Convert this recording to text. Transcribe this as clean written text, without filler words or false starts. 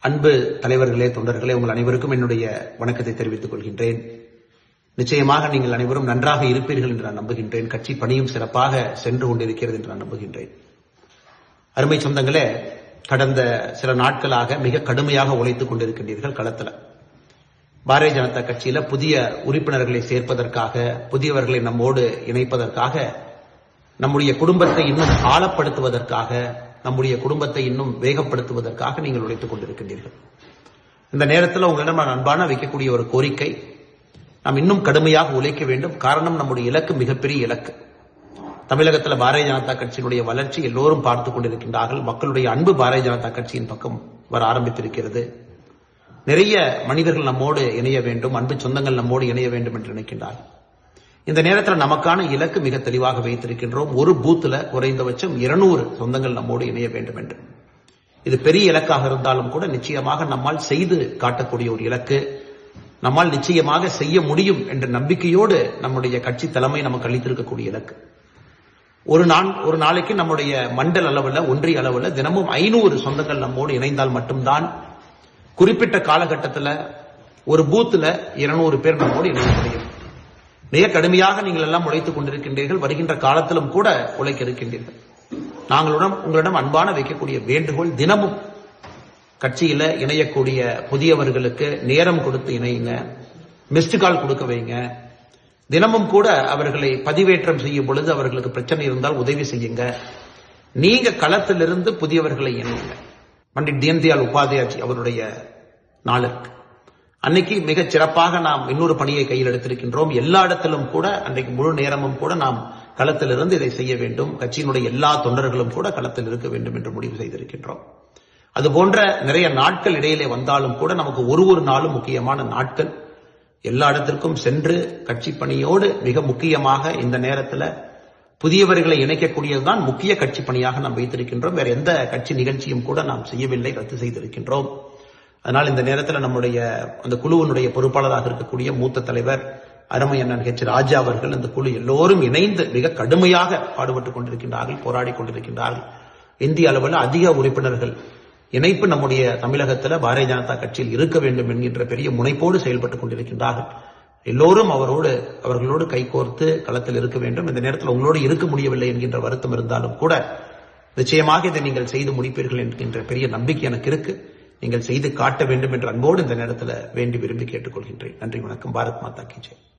அன்பு தலைவர்களே, தொண்டர்களே, உங்கள் அனைவருக்கும் என்னுடைய வணக்கத்தை தெரிவித்துக் கொள்கின்றேன். நிச்சயமாக நீங்கள் அனைவரும் நன்றாக இருப்பீர்கள் என்று நான் நம்புகின்றேன். கட்சி பணியும் சிறப்பாக சென்று கொண்டிருக்கிறது என்று நான் நம்புகின்றேன். அருமை சொந்தங்களே, கடந்த சில நாட்களாக மிக கடுமையாக உழைத்துக் கொண்டிருக்கின்றீர்கள் களத்தில். பாரதிய ஜனதா கட்சியில புதிய உறுப்பினர்களை சேர்ப்பதற்காக, புதியவர்களை நம்மோடு இணைப்பதற்காக, நம்முடைய குடும்பத்தை இன்னும் ஆழப்படுத்துவதற்காக, நம்முடைய குடும்பத்தை இன்னும் வேகப்படுத்துவதற்காக நீங்கள் உழைத்துக் கொண்டிருக்கின்றீர்கள். இந்த நேரத்தில் உங்களிடம் நான் அன்பான வைக்கக்கூடிய ஒரு கோரிக்கை, நாம் இன்னும் கடுமையாக உழைக்க வேண்டும். காரணம், நம்முடைய இலக்கு மிகப்பெரிய இலக்கு. தமிழகத்தில் பாரதிய ஜனதா கட்சியினுடைய வளர்ச்சி எல்லோரும் பார்த்துக் கொண்டிருக்கின்றார்கள். மக்களுடைய அன்பு பாரதிய ஜனதா கட்சியின் பக்கம் வர ஆரம்பித்திருக்கிறது. நிறைய மனிதர்கள் நம்மோடு இணைய வேண்டும், அன்பு சொந்தங்கள் நம்மோடு இணைய வேண்டும் என்று நினைக்கின்றார்கள். இந்த நேரத்தில் நமக்கான இலக்கு மிக தெளிவாக வைத்திருக்கின்றோம். ஒரு பூத்துல குறைந்தபட்சம் 200 சொந்தங்கள் நம்மோடு இணைய வேண்டும் என்று. இது பெரிய இலக்காக இருந்தாலும் கூட நிச்சயமாக நம்மால் செய்து காட்டக்கூடிய ஒரு இலக்கு. நம்மால் நிச்சயமாக செய்ய முடியும் என்ற நம்பிக்கையோடு நம்முடைய கட்சி தலைமை நமக்கு அளித்திருக்கக்கூடிய இலக்கு. ஒரு நாளைக்கு நம்முடைய மண்டல அளவில், ஒன்றிய அளவில் தினமும் 500 சொந்தங்கள் நம்மோடு இணைந்தால் மட்டும்தான் குறிப்பிட்ட காலகட்டத்தில் ஒரு பூத்துல 200 பேர் நம்மோடு இணைய முடியும். மிக கடுமையாக நீங்கள் எல்லாம் உழைத்துக் கொண்டிருக்கின்றீர்கள். வருகின்ற காலத்திலும் கூட உழைக்க இருக்கின்றீர்கள். உங்களிடம் அன்பான வைக்கக்கூடிய வேண்டுகோள், தினமும் கட்சியில இணையக்கூடிய புதியவர்களுக்கு நேரம் கொடுத்து இணையுங்க, மிஸ்டு கால் கொடுக்க வைங்க. தினமும் கூட அவர்களை பதிவேற்றம் செய்யும் பொழுது அவர்களுக்கு பிரச்சனை இருந்தால் உதவி செய்யுங்க. நீங்க களத்திலிருந்து புதியவர்களை இணையுங்க. பண்டிட் தீன்தயாள் உபாத்யாய் அவருடைய நாளுக்கு அன்னைக்கு மிகச் சிறப்பாக நாம் இன்னொரு பணியை கையில் எடுத்திருக்கின்றோம். எல்லா இடத்திலும் கூட அன்றைக்கு முழு நேரமும் கூட நாம் களத்திலிருந்து இதை செய்ய வேண்டும். கட்சியினுடைய எல்லா தொண்டர்களும் கூட களத்தில் இருக்க வேண்டும் என்று முடிவு செய்திருக்கின்றோம். அதுபோன்ற நிறைய நாட்கள் இடையிலே வந்தாலும் கூட நமக்கு ஒரு நாளும் முக்கியமான நாட்கள். எல்லா இடத்திற்கும் சென்று கட்சி பணியோடு மிக முக்கியமாக இந்த நேரத்தில் புதியவர்களை இணைக்கக்கூடியதுதான் முக்கிய கட்சி பணியாக நாம் வைத்திருக்கின்றோம். வேற எந்த கட்சி நிகழ்ச்சியும் கூட நாம் செய்யவில்லை, ரத்து செய்திருக்கின்றோம். அதனால் இந்த நேரத்தில் நம்முடைய அந்த குழுவினுடைய பொறுப்பாளராக இருக்கக்கூடிய மூத்த தலைவர் அருமை அண்ணன் ஹெச் ராஜா அவர்கள், அந்த குழு எல்லோரும் இணைந்து மிக கடுமையாக பாடுபட்டுக் கொண்டிருக்கின்றார்கள், போராடி கொண்டிருக்கின்றார்கள். இந்திய அளவில் அதிக உறுப்பினர்கள் இணைப்பு நம்முடைய தமிழகத்தில் பாரதிய ஜனதா கட்சியில் இருக்க வேண்டும் என்கின்ற பெரிய முனைப்போடு செயல்பட்டுக் கொண்டிருக்கின்றார்கள். எல்லோரும் அவர்களோடு கைகோர்த்து களத்தில் இருக்க வேண்டும். இந்த நேரத்தில் உங்களோடு இருக்க முடியவில்லை என்கின்ற வருத்தம் இருந்தாலும் கூட நிச்சயமாக இதை நீங்கள் செய்து முடிப்பீர்கள் என்கின்ற பெரிய நம்பிக்கை எனக்கு இருக்கு. நீங்கள் செய்து காட்ட வேண்டும் என்ற அன்போடு இந்த நேரத்தில் வேண்டி விரும்பி கேட்டுக்கொள்கின்றேன். நன்றி, வணக்கம். பாரத் மாதா கி ஜெய்.